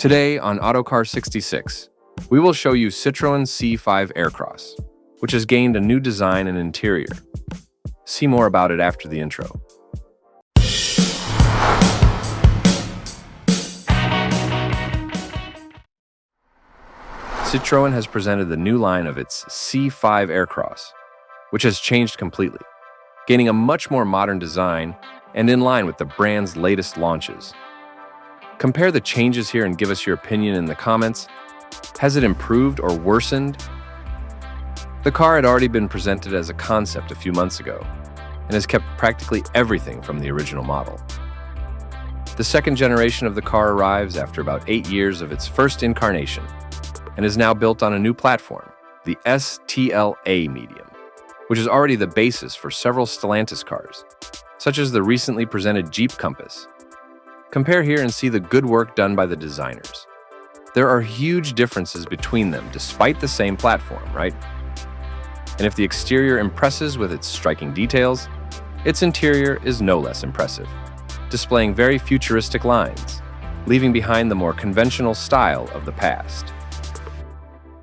Today on Autocar 66, we will show you Citroën C5 Aircross, which has gained a new design and interior. See more about it after the intro. Citroën has presented the new line of its C5 Aircross, which has changed completely, gaining a much more modern design and in line with the brand's latest launches. Compare the changes here and give us your opinion in the comments. Has it improved or worsened? The car had already been presented as a concept a few months ago and has kept practically everything from the original model. The second generation of the car arrives after about 8 years of its first incarnation and is now built on a new platform, the STLA medium, which is already the basis for several Stellantis cars, such as the recently presented Jeep Compass. Compare here and see the good work done by the designers. There are huge differences between them despite the same platform, right? And if the exterior impresses with its striking details, its interior is no less impressive, displaying very futuristic lines, leaving behind the more conventional style of the past.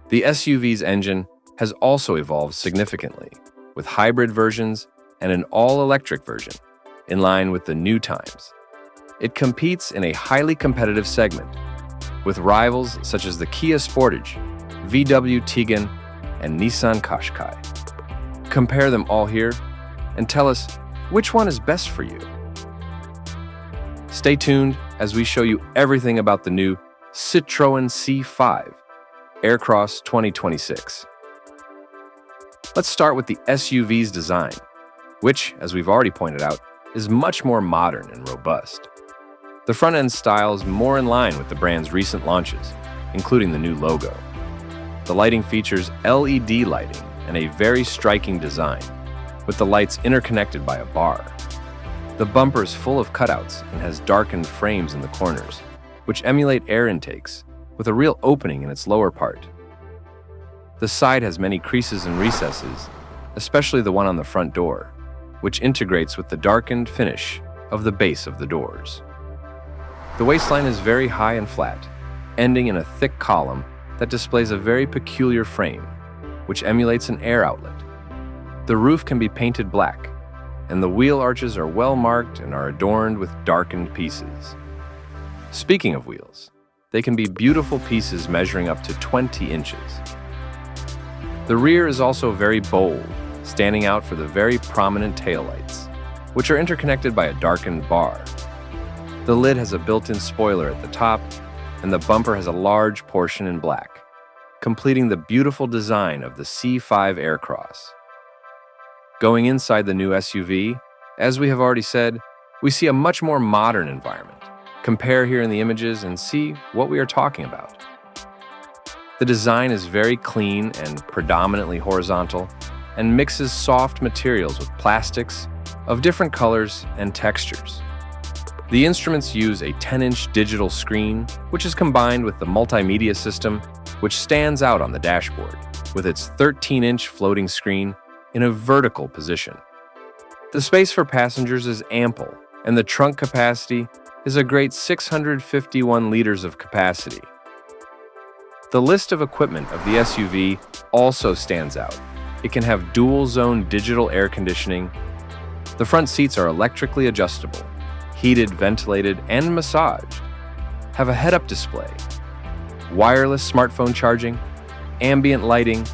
The SUV's engine has also evolved significantly, with hybrid versions and an all-electric version, in line with the new times. It competes in a highly competitive segment, with rivals such as the Kia Sportage, VW Tiguan and Nissan Qashqai. Compare them all here and tell us which one is best for you. Stay tuned as we show you everything about the new Citroën C5 Aircross 2026. Let's start with the SUV's design, which, as we've already pointed out, is much more modern and robust. The front-end style is more in line with the brand's recent launches, including the new logo. The lighting features LED lighting and a very striking design, with the lights interconnected by a bar. The bumper is full of cutouts and has darkened frames in the corners, which emulate air intakes, with a real opening in its lower part. The side has many creases and recesses, especially the one on the front door, which integrates with the darkened finish of the base of the doors. The waistline is very high and flat, ending in a thick column that displays a very peculiar frame, which emulates an air outlet. The roof can be painted black, and the wheel arches are well marked and are adorned with darkened pieces. Speaking of wheels, they can be beautiful pieces measuring up to 20 inches. The rear is also very bold, standing out for the very prominent taillights, which are interconnected by a darkened bar. The lid has a built-in spoiler at the top, and the bumper has a large portion in black, completing the beautiful design of the C5 Aircross. Going inside the new SUV, as we have already said, we see a much more modern environment. Compare here in the images and see what we are talking about. The design is very clean and predominantly horizontal, and mixes soft materials with plastics of different colors and textures. The instruments use a 10-inch digital screen, which is combined with the multimedia system, which stands out on the dashboard, with its 13-inch floating screen in a vertical position. The space for passengers is ample, and the trunk capacity is a great 651 liters of capacity. The list of equipment of the SUV also stands out. It can have dual-zone digital air conditioning. The front seats are electrically adjustable, heated, ventilated, and massaged, have a head-up display, wireless smartphone charging, ambient lighting,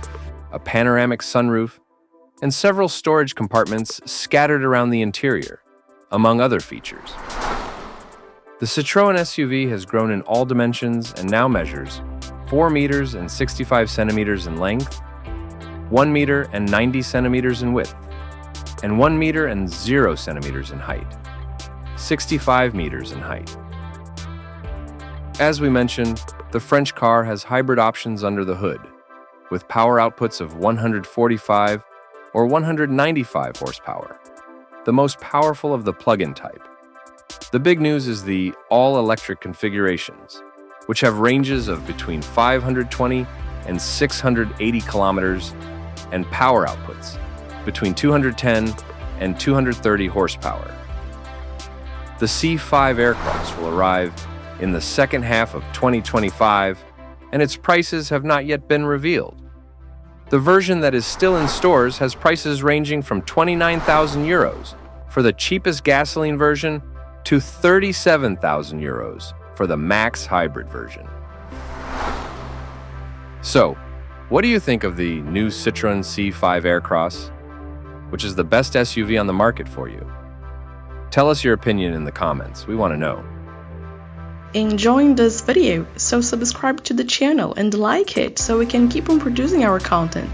a panoramic sunroof, and several storage compartments scattered around the interior, among other features. The Citroën SUV has grown in all dimensions and now measures 4 meters and 65 centimeters in length, 1 meter and 90 centimeters in width, and 1 meter and 0 centimeters in height. 65 meters in height. As we mentioned, the French car has hybrid options under the hood, with power outputs of 145 or 195 horsepower, the most powerful of the plug-in type. The big news is the all-electric configurations, which have ranges of between 520 and 680 kilometers and power outputs between 210 and 230 horsepower. The C5 Aircross will arrive in the second half of 2025, and its prices have not yet been revealed. The version that is still in stores has prices ranging from 29,000 euros for the cheapest gasoline version to 37,000 euros for the max hybrid version. So, what do you think of the new Citroën C5 Aircross, which is the best SUV on the market for you? Tell us your opinion in the comments. We want to know. Enjoying this video, so subscribe to the channel and like it so we can keep on producing our content.